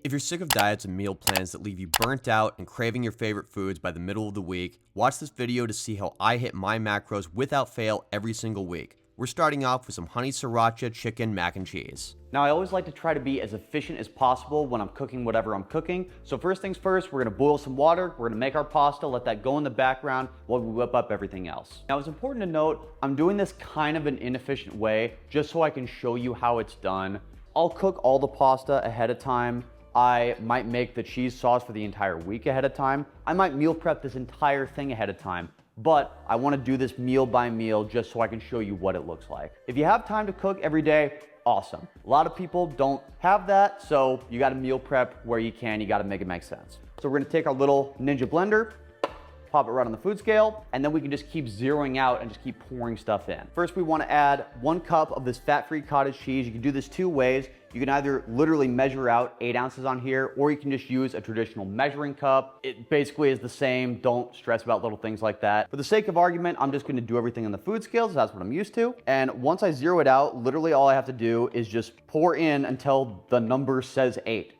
If you're sick of diets and meal plans that leave you burnt out and craving your favorite foods by the middle of the week, watch this video to see how I hit my macros without fail every single week. We're starting off with some honey sriracha chicken mac and cheese. Now, I always like to try to be as efficient as possible when I'm cooking whatever I'm cooking. So first things first, we're gonna boil some water, we're gonna make our pasta, let that go in the background while we whip up everything else. Now, it's important to note, I'm doing this kind of an inefficient way just so I can show you how it's done. I'll cook all the pasta ahead of time. I might make the cheese sauce for the entire week ahead of time. I might meal prep this entire thing ahead of time, but I wanna do this meal by meal just so I can show you what it looks like. If you have time to cook every day, awesome. A lot of people don't have that, so you gotta meal prep where you can, you gotta make it make sense. So we're gonna take our little Ninja blender, pop it right on the food scale, and then we can just keep zeroing out and just keep pouring stuff in. First, we wanna add 1 cup of this fat-free cottage cheese. You can do this 2 ways. You can either literally measure out 8 ounces on here, or you can just use a traditional measuring cup. It basically is the same. Don't stress about little things like that. For the sake of argument, I'm just gonna do everything on the food scales. That's what I'm used to. And once I zero it out, literally all I have to do is just pour in until the number says 8.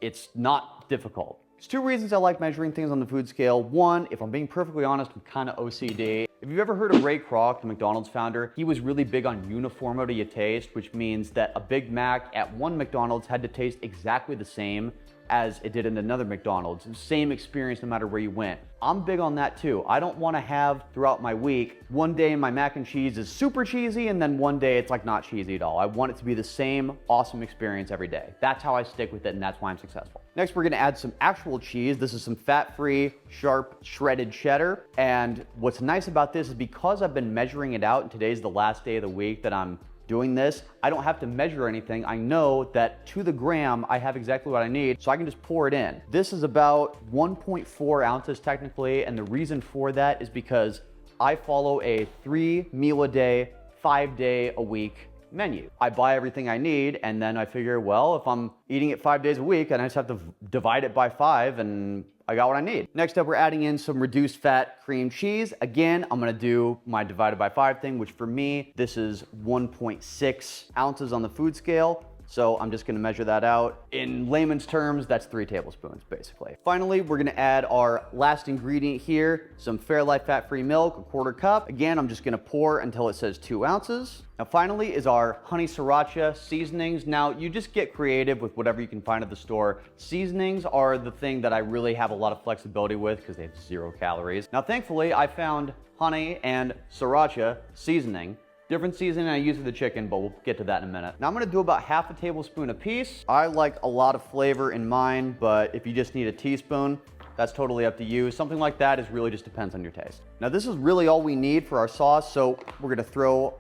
It's not difficult. There's 2 reasons I like measuring things on the food scale. 1, if I'm being perfectly honest, I'm kind of OCD. If you've ever heard of Ray Kroc, the McDonald's founder, he was really big on uniformity of taste, which means that a Big Mac at one McDonald's had to taste exactly the same as it did in another McDonald's. Same experience no matter where you went. I'm big on that too. I don't want to have throughout my week, one day my mac and cheese is super cheesy and then one day it's like not cheesy at all. I want it to be the same awesome experience every day. That's how I stick with it and that's why I'm successful. Next, we're gonna add some actual cheese. This is some fat-free, sharp, shredded cheddar. And what's nice about this is because I've been measuring it out and today's the last day of the week that I'm doing this, I don't have to measure anything. I know that to the gram, I have exactly what I need, so I can just pour it in. This is about 1.4 ounces technically, and the reason for that is because I follow a 3 meal a day, 5 day a week menu. I buy everything I need, and then I figure, well, if I'm eating it 5 days a week, and I just have to divide it by 5, and I got what I need. Next up, we're adding in some reduced fat cream cheese. Again, I'm gonna do my divided by 5 thing, which for me, this is 1.6 ounces on the food scale. So I'm just gonna measure that out. In layman's terms, that's 3 tablespoons, basically. Finally, we're gonna add our last ingredient here, some Fairlife fat-free milk, a 1/4 cup. Again, I'm just gonna pour until it says 2 ounces. Now finally is our honey sriracha seasonings. Now you just get creative with whatever you can find at the store. Seasonings are the thing that I really have a lot of flexibility with because they have 0 calories. Now thankfully, I found honey and sriracha seasoning. Different seasoning I use for the chicken, but we'll get to that in a minute. Now I'm gonna do about 1/2 tablespoon a piece. I like a lot of flavor in mine, but if you just need a teaspoon, that's totally up to you. Something like that is really just depends on your taste. Now this is really all we need for our sauce, so we're gonna throw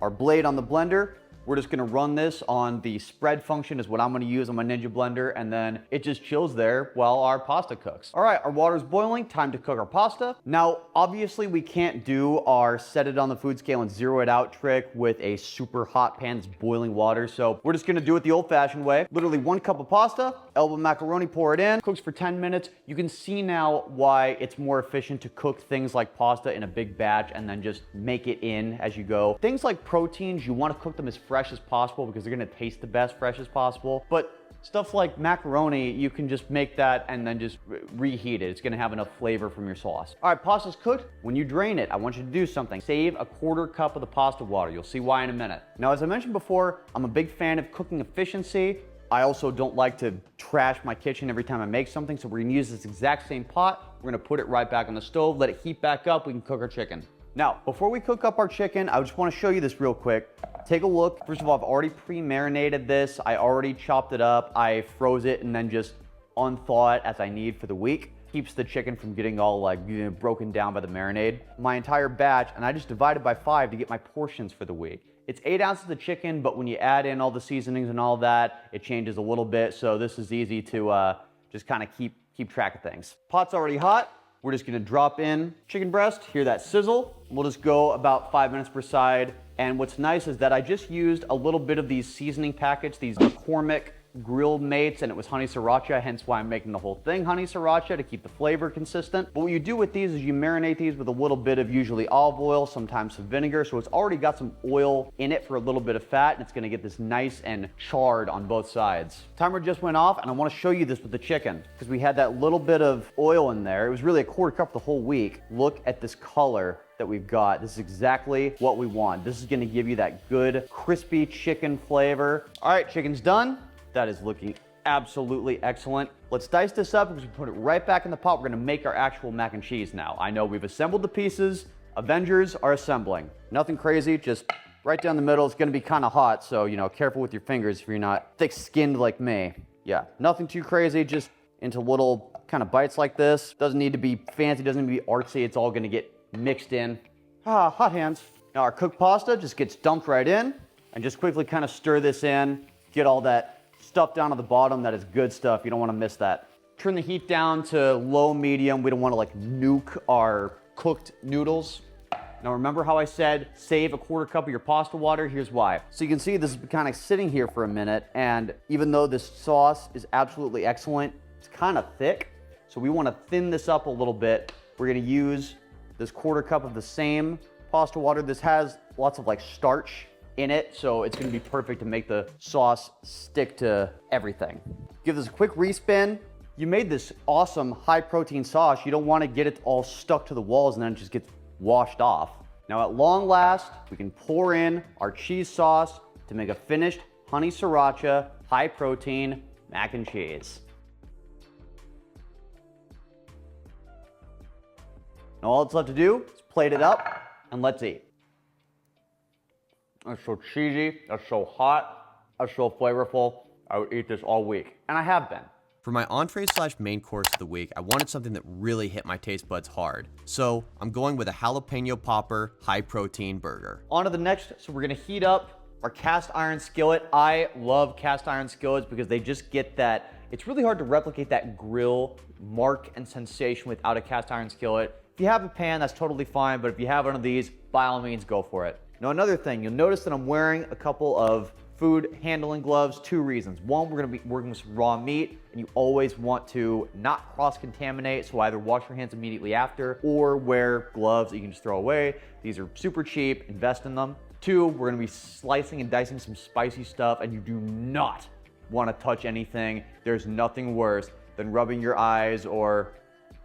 our blade on the blender. We're just gonna run this on the spread function is what I'm gonna use on my Ninja blender, and then it just chills there while our pasta cooks. All right, our water's boiling, time to cook our pasta. Now, obviously we can't do our set it on the food scale and zero it out trick with a super hot pan that's boiling water, so we're just gonna do it the old fashioned way. Literally 1 cup of pasta, elbow macaroni, pour it in, cooks for 10 minutes. You can see now why it's more efficient to cook things like pasta in a big batch and then just make it in as you go. Things like proteins, you wanna cook them as fresh as possible because they're gonna taste the best fresh as possible. But stuff like macaroni, you can just make that and then just reheat it. It's gonna have enough flavor from your sauce. All right, pasta's cooked. When you drain it, I want you to do something. Save a 1/4 cup of the pasta water. You'll see why in a minute. Now, as I mentioned before, I'm a big fan of cooking efficiency. I also don't like to trash my kitchen every time I make something, so we're gonna use this exact same pot. We're gonna put it right back on the stove, let it heat back up, we can cook our chicken. Now, before we cook up our chicken, I just wanna show you this real quick. Take a look. First of all, I've already pre-marinated this. I already chopped it up. I froze it and then just unthaw it as I need for the week. Keeps the chicken from getting all like broken down by the marinade. My entire batch, and I just divided by 5 to get my portions for the week. It's 8 ounces of chicken, but when you add in all the seasonings and all that, it changes a little bit. So this is easy to just kind of keep track of things. Pot's already hot. We're just gonna drop in chicken breast, hear that sizzle. We'll just go about 5 minutes per side. And what's nice is that I just used a little bit of these seasoning packets, these McCormick grilled mates and it was honey sriracha, hence why I'm making the whole thing honey sriracha to keep the flavor consistent. But what you do with these is you marinate these with a little bit of usually olive oil, sometimes some vinegar, so it's already got some oil in it for a little bit of fat, and it's gonna get this nice and charred on both sides. Timer just went off, and I wanna show you this with the chicken, because we had that little bit of oil in there. It was really a quarter cup the whole week. Look at this color that we've got. This is exactly what we want. This is gonna give you that good, crispy chicken flavor. All right, chicken's done. That is looking absolutely excellent. Let's dice this up because we put it right back in the pot. We're gonna make our actual mac and cheese now. I know we've assembled the pieces. Avengers are assembling. Nothing crazy, just right down the middle. It's gonna be kind of hot, so careful with your fingers if you're not thick-skinned like me. Yeah, nothing too crazy, just into little kind of bites like this. Doesn't need to be fancy, doesn't need to be artsy. It's all gonna get mixed in. Hot hands. Now our cooked pasta just gets dumped right in, and just quickly kind of stir this in, get all that stuff down at the bottom. That is good stuff. You don't want to miss that. Turn the heat down to low medium. We don't want to nuke our cooked noodles. Now remember how I said save a quarter cup of your pasta water? Here's why. So you can see this is kind of sitting here for a minute, and even though this sauce is absolutely excellent, it's kind of thick. So we want to thin this up a little bit. We're going to use this quarter cup of the same pasta water. This has lots of starch in it, so it's gonna be perfect to make the sauce stick to everything. Give this a quick respin. You made this awesome high protein sauce. You don't want to get it all stuck to the walls and then it just gets washed off. Now at long last, we can pour in our cheese sauce to make a finished honey sriracha, high protein mac and cheese. Now all it's left to do is plate it up and let's eat. That's so cheesy, that's so hot, that's so flavorful. I would eat this all week, and I have been. For my entree slash main course of the week, I wanted something that really hit my taste buds hard. So I'm going with a jalapeno popper high protein burger. On to the next, so we're gonna heat up our cast iron skillet. I love cast iron skillets because they just get that, it's really hard to replicate that grill mark and sensation without a cast iron skillet. If you have a pan, that's totally fine, but if you have one of these, by all means, go for it. Now, another thing, you'll notice that I'm wearing a couple of food handling gloves. Two reasons. One, we're gonna be working with some raw meat, and you always want to not cross-contaminate, so either wash your hands immediately after or wear gloves that you can just throw away. These are super cheap, invest in them. Two, we're gonna be slicing and dicing some spicy stuff, and you do not wanna touch anything. There's nothing worse than rubbing your eyes or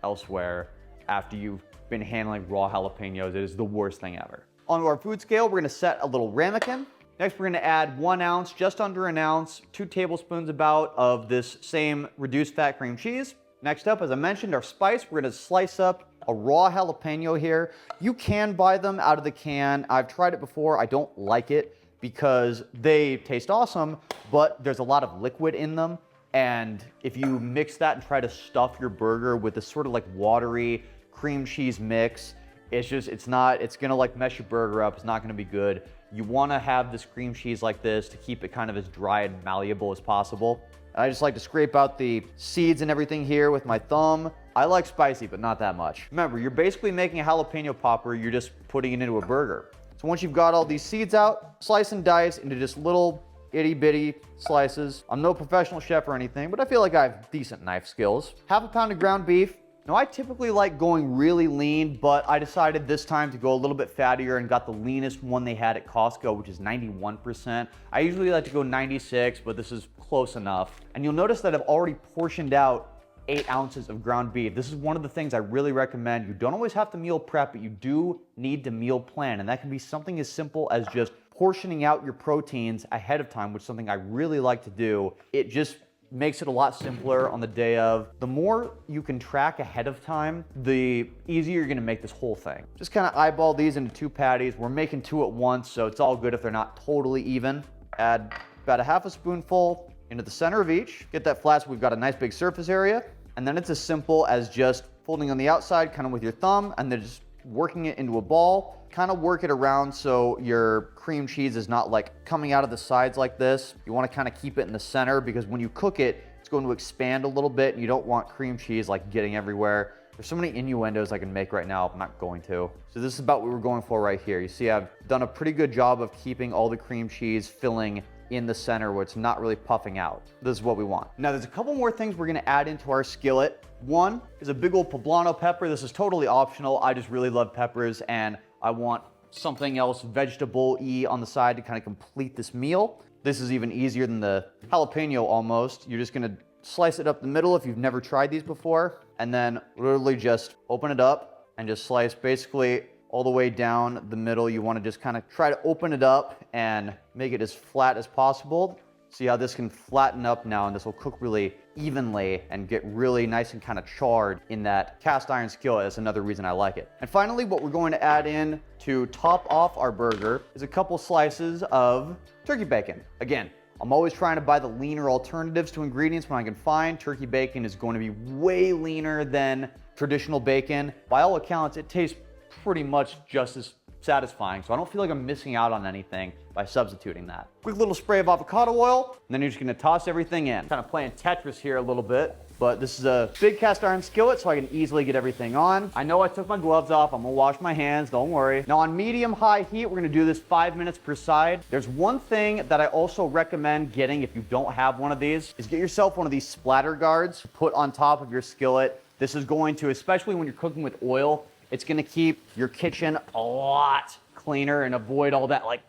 elsewhere after you've been handling raw jalapenos. It is the worst thing ever. Onto our food scale, we're gonna set a little ramekin. Next, we're gonna add 1 ounce, just under an ounce, 2 tablespoons about of this same reduced fat cream cheese. Next up, as I mentioned, our spice, we're gonna slice up a raw jalapeno here. You can buy them out of the can. I've tried it before, I don't like it because they taste awesome, but there's a lot of liquid in them. And if you mix that and try to stuff your burger with this sort of watery cream cheese mix, it's gonna mess your burger up. It's not gonna be good. You wanna have this cream cheese like this to keep it kind of as dry and malleable as possible. And I just like to scrape out the seeds and everything here with my thumb. I like spicy, but not that much. Remember, you're basically making a jalapeno popper, you're just putting it into a burger. So once you've got all these seeds out, slice and dice into just little itty bitty slices. I'm no professional chef or anything, but I feel like I have decent knife skills. Half a pound of ground beef. Now, I typically like going really lean, but I decided this time to go a little bit fattier and got the leanest one they had at Costco, which is 91%. I usually like to go 96, but this is close enough. And you'll notice that I've already portioned out 8 ounces of ground beef. This is one of the things I really recommend. You don't always have to meal prep, but you do need to meal plan. And that can be something as simple as just portioning out your proteins ahead of time, which is something I really like to do. It just makes it a lot simpler on the day of. The more you can track ahead of time, the easier you're gonna make this whole thing. Just kind of eyeball these into 2 patties. We're making 2 at once, so it's all good if they're not totally even. Add about a half a spoonful into the center of each. Get that flat so we've got a nice big surface area. And then it's as simple as just folding on the outside, kind of with your thumb, and then just working it into a ball. Kind of work it around so your cream cheese is not coming out of the sides like this. You want to kind of keep it in the center because when you cook it, it's going to expand a little bit and you don't want cream cheese getting everywhere. There's so many innuendos I can make right now, I'm not going to. So this is about what we're going for right here. You see I've done a pretty good job of keeping all the cream cheese filling in the center where it's not really puffing out. This is what we want. Now there's a couple more things we're gonna add into our skillet. One is a big old poblano pepper. This is totally optional. I just really love peppers and I want something else vegetable-y on the side to kind of complete this meal. This is even easier than the jalapeno almost. You're just gonna slice it up the middle if you've never tried these before, and then literally just open it up and just slice basically all the way down the middle. You wanna just kind of try to open it up and make it as flat as possible. See how this can flatten up now, and this will cook really evenly and get really nice and kind of charred in that cast iron skillet. That's another reason I like it. And finally, what we're going to add in to top off our burger is a couple slices of turkey bacon. Again, I'm always trying to buy the leaner alternatives to ingredients when I can find. Turkey bacon is going to be way leaner than traditional bacon. By all accounts, it tastes pretty much just as satisfying, so I don't feel like I'm missing out on anything by substituting that. Quick little spray of avocado oil, and then you're just gonna toss everything in. Kind of playing Tetris here a little bit, but this is a big cast iron skillet, so I can easily get everything on. I know I took my gloves off. I'm gonna wash my hands, don't worry. Now on medium-high heat, we're gonna do this 5 minutes per side. There's one thing that I also recommend getting if you don't have one of these, is get yourself one of these splatter guards, put on top of your skillet. This is going to, especially when you're cooking with oil, it's gonna keep your kitchen a lot cleaner and avoid all that like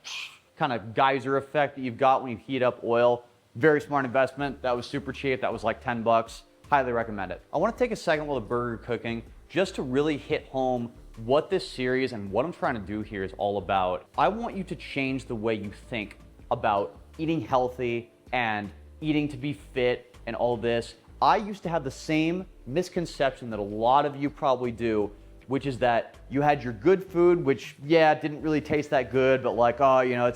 kind of geyser effect that you've got when you heat up oil. Very smart investment. That was super cheap. That was like 10 bucks. Highly recommend it. I wanna take a second while the burger cooking just to really hit home what this series and what I'm trying to do here is all about. I want you to change the way you think about eating healthy and eating to be fit and all this. I used to have the same misconception that a lot of you probably do, which is that you had your good food, which, yeah, didn't really taste that good, but like, oh, you know,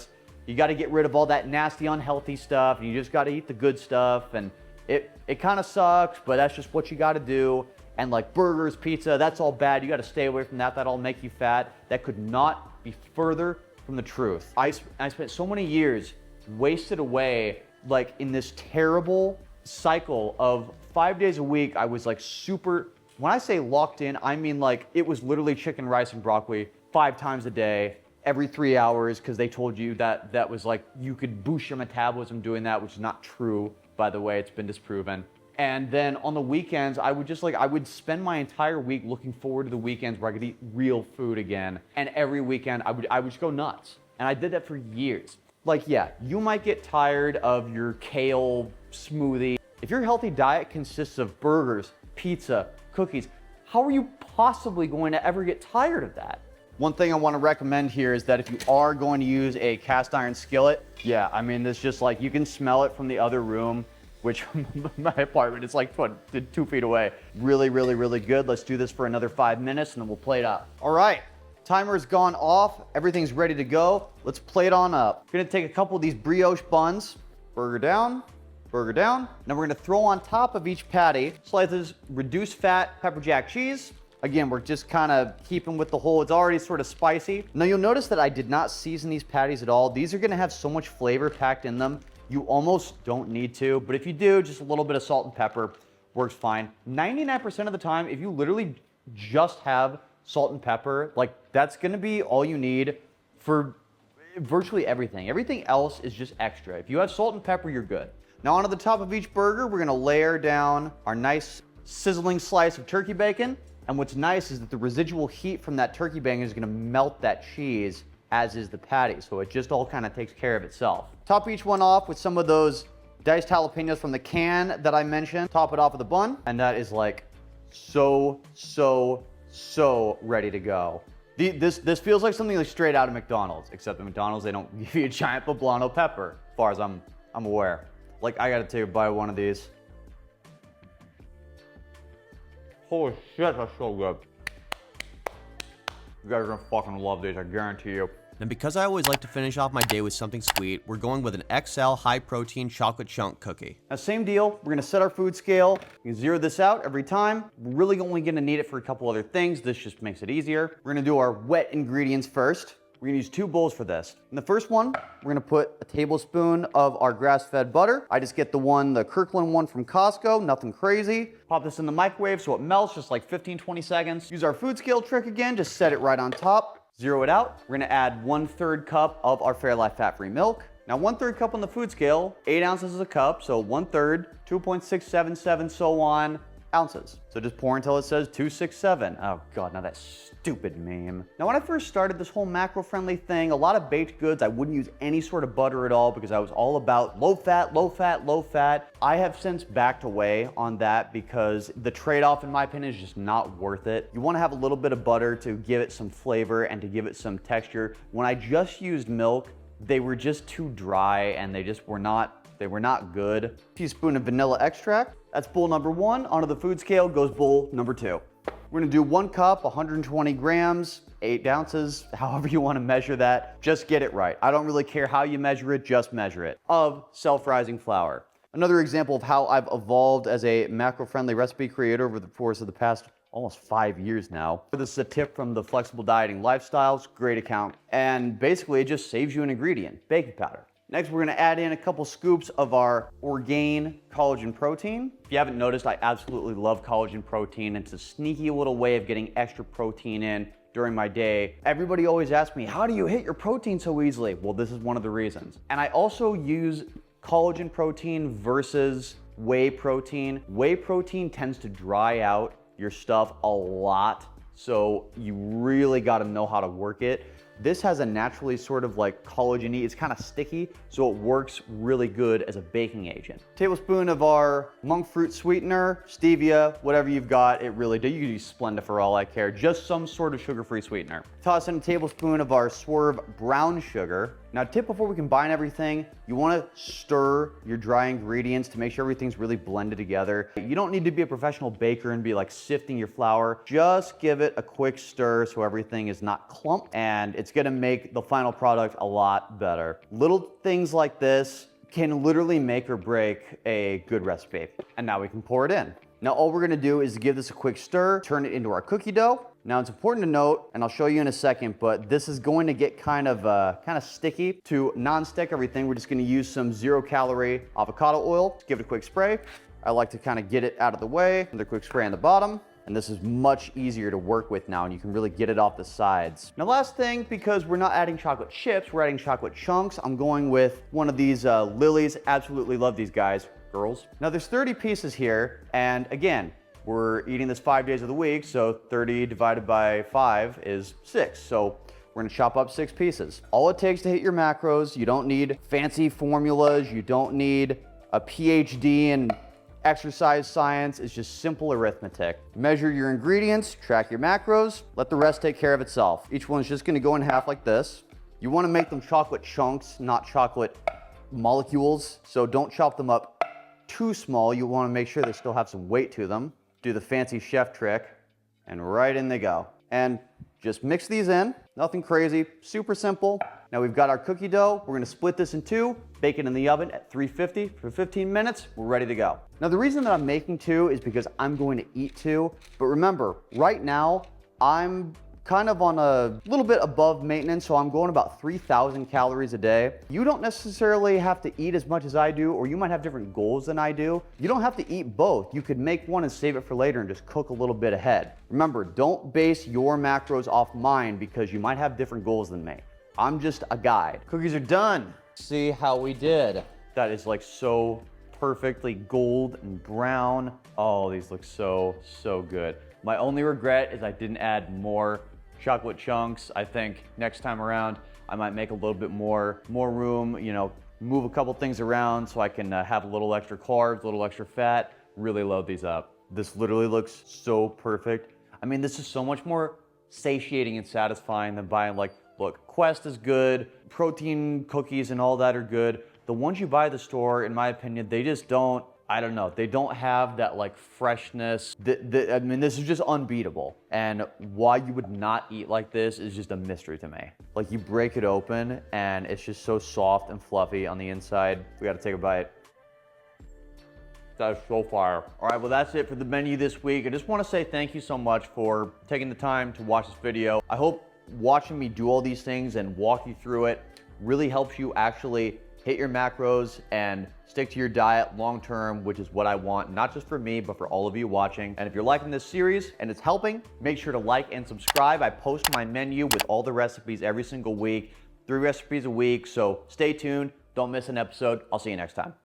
you got to get rid of all that nasty, unhealthy stuff, and you just got to eat the good stuff, and it kind of sucks, but that's just what you got to do. And like burgers, pizza, that's all bad. You got to stay away from that. That'll make you fat. That could not be further from the truth. I spent so many years wasted away, like in this terrible cycle of 5 days a week. I was like super. When I say locked in, I mean like it was literally chicken, rice, and broccoli 5 times a day, every 3 hours, because they told you that that was like you could boost your metabolism doing that, which is not true, by the way. It's been disproven. And then on the weekends, I would spend my entire week looking forward to the weekends where I could eat real food again. And every weekend, I would just go nuts. And I did that for years. Like, yeah, you might get tired of your kale smoothie. If your healthy diet consists of burgers, pizza, cookies, how are you possibly going to ever get tired of that? One thing I want to recommend here is that if you are going to use a cast iron skillet, yeah, I mean, this just like, you can smell it from the other room, which my apartment is like 2 feet away. Really, really, really good. Let's do this for another 5 minutes and then we'll plate up. All right, timer's gone off. Everything's ready to go. Let's plate on up. We're gonna take a couple of these brioche buns, burger down. Now we're gonna throw on top of each patty slices reduced fat pepper jack cheese. Again, we're just kind of keeping with the whole, it's already sort of spicy. Now you'll notice that I did not season these patties at all. These are gonna have so much flavor packed in them. You almost don't need to, but if you do, just a little bit of salt and pepper works fine. 99% of the time, if you literally just have salt and pepper, like that's gonna be all you need for virtually everything. Everything else is just extra. If you have salt and pepper, you're good. Now onto the top of each burger, we're gonna layer down our nice sizzling slice of turkey bacon. And what's nice is that the residual heat from that turkey bacon is gonna melt that cheese, as is the patty. So it just all kind of takes care of itself. Top each one off with some of those diced jalapenos from the can that I mentioned. Top it off with a bun. And that is like so ready to go. This feels like something like straight out of McDonald's, except at McDonald's, they don't give you a giant poblano pepper, as far as I'm aware. Like, I gotta take a bite of one of these. Holy shit, that's so good. You guys are gonna fucking love these, I guarantee you. And because I always like to finish off my day with something sweet, we're going with an XL high protein chocolate chunk cookie. Now same deal, we're gonna set our food scale. You can zero this out every time. We're really only gonna need it for a couple other things. This just makes it easier. We're gonna do our wet ingredients first. We're gonna use 2 bowls for this. In the first one, we're gonna put a tablespoon of our grass-fed butter. I just get the Kirkland one from Costco, nothing crazy. Pop this in the microwave so it melts, just like 15-20 seconds. Use our food scale trick again, just set it right on top. Zero it out. We're gonna add 1/3 cup of our Fairlife fat-free milk. Now 1/3 cup on the food scale, 8 ounces is a cup, so 1/3, 2.677, so on, ounces. So just pour until it says 267. Oh God, now that stupid meme. Now when I first started this whole macro-friendly thing, a lot of baked goods, I wouldn't use any sort of butter at all because I was all about low fat, low fat, low fat. I have since backed away on that because the trade-off, in my opinion, is just not worth it. You want to have a little bit of butter to give it some flavor and to give it some texture. When I just used milk, they were just too dry and they just were not good. Teaspoon of vanilla extract. That's bowl number 1. Onto the food scale goes bowl number 2. We're gonna do 1 cup, 120 grams, 8 ounces, however you wanna measure that. Just get it right. I don't really care how you measure it, just measure it. Of self-rising flour. Another example of how I've evolved as a macro-friendly recipe creator over the course of the past almost 5 years now. This is a tip from the Flexible Dieting Lifestyles, great account. And basically it just saves you an ingredient, baking powder. Next, we're gonna add in a couple scoops of our Orgain collagen protein. If you haven't noticed, I absolutely love collagen protein. It's a sneaky little way of getting extra protein in during my day. Everybody always asks me, how do you hit your protein so easily? Well, this is one of the reasons. And I also use collagen protein versus whey protein. Whey protein tends to dry out your stuff a lot, so you really gotta know how to work it. This has a naturally sort of like collagen-y, it's kind of sticky, so it works really good as a baking agent. Tablespoon of our monk fruit sweetener, stevia, whatever you've got, it really does. You can use Splenda for all I care, just some sort of sugar-free sweetener. Toss in a tablespoon of our Swerve brown sugar. Now, tip before we combine everything, you want to stir your dry ingredients to make sure everything's really blended together. You don't need to be a professional baker and be like sifting your flour. Just give it a quick stir so everything is not clumped, and it's going to make the final product a lot better. Little things like this can literally make or break a good recipe. And now we can pour it in. Now all we're going to do is give this a quick stir, turn it into our cookie dough. Now it's important to note, and I'll show you in a second, but this is going to get kind of sticky. To non-stick everything, we're just going to use some 0-calorie avocado oil. Give it a quick spray. I like to kind of get it out of the way. Another quick spray on the bottom. And this is much easier to work with now, and you can really get it off the sides. Now last thing, because we're not adding chocolate chips, we're adding chocolate chunks, I'm going with one of these Lily's. Absolutely love these guys, girls. Now there's 30 pieces here, and again, we're eating this 5 days of the week, so 30 divided by 5 is 6. So we're gonna chop up 6 pieces. All it takes to hit your macros, you don't need fancy formulas, you don't need a PhD in exercise science, it's just simple arithmetic. Measure your ingredients, track your macros, let the rest take care of itself. Each one's just gonna go in half like this. You wanna make them chocolate chunks, not chocolate molecules, so don't chop them up too small. You wanna make sure they still have some weight to them. Do the fancy chef trick, and right in they go. And just mix these in, nothing crazy, super simple. Now we've got our cookie dough. We're gonna split this in 2, bake it in the oven at 350 for 15 minutes. We're ready to go. Now the reason that I'm making 2 is because I'm going to eat 2. But remember, right now, I'm kind of on a little bit above maintenance, so I'm going about 3,000 calories a day. You don't necessarily have to eat as much as I do, or you might have different goals than I do. You don't have to eat both. You could make one and save it for later and just cook a little bit ahead. Remember, don't base your macros off mine because you might have different goals than me. I'm just a guide. Cookies are done. See how we did. That is like so perfectly gold and brown. Oh, these look so, so good. My only regret is I didn't add more chocolate chunks. I think next time around, I might make a little bit more room, you know, move a couple things around so I can have a little extra carbs, a little extra fat. Really load these up. This literally looks so perfect. I mean, this is so much more satiating and satisfying than buying like, look, Quest is good, protein cookies and all that are good. The ones you buy at the store, in my opinion, they just don't, I don't know, they don't have that like freshness. I mean, this is just unbeatable. And why you would not eat like this is just a mystery to me. Like you break it open and it's just so soft and fluffy on the inside. We gotta take a bite. That is so fire. All right, well that's it for the menu this week. I just wanna say thank you so much for taking the time to watch this video. I hope watching me do all these things and walk you through it really helps you actually hit your macros and stick to your diet long term, which is what I want, not just for me, but for all of you watching. And if you're liking this series and it's helping, make sure to like and subscribe. I post my menu with all the recipes every single week, 3 recipes a week, so stay tuned. Don't miss an episode. I'll see you next time.